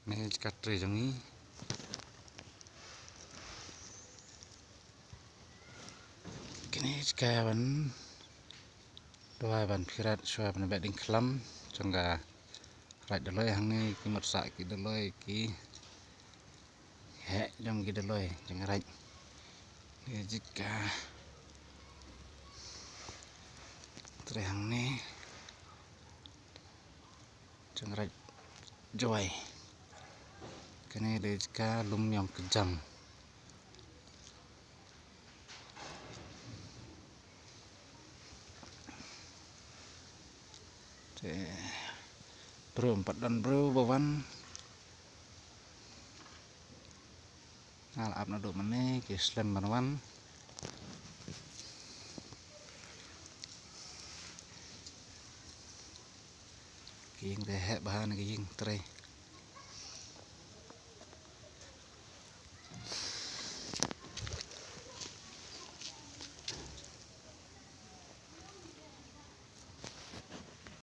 Này cắt rơi giống ní cái này cái vẫn đôi vẫn pirat xoay vẫn bedding clum trong cả lại đôi lôi hàng này cái mặt sải cái đôi lôi cái hệ trong cái đôi lôi chẳng rạch này cả từ hàng này chẳng rạch joy cái này để cả lum nhom kejam bro 4 dan bro bawan al ap naduk mana ke slam bawan kiing deh bahan kiing tre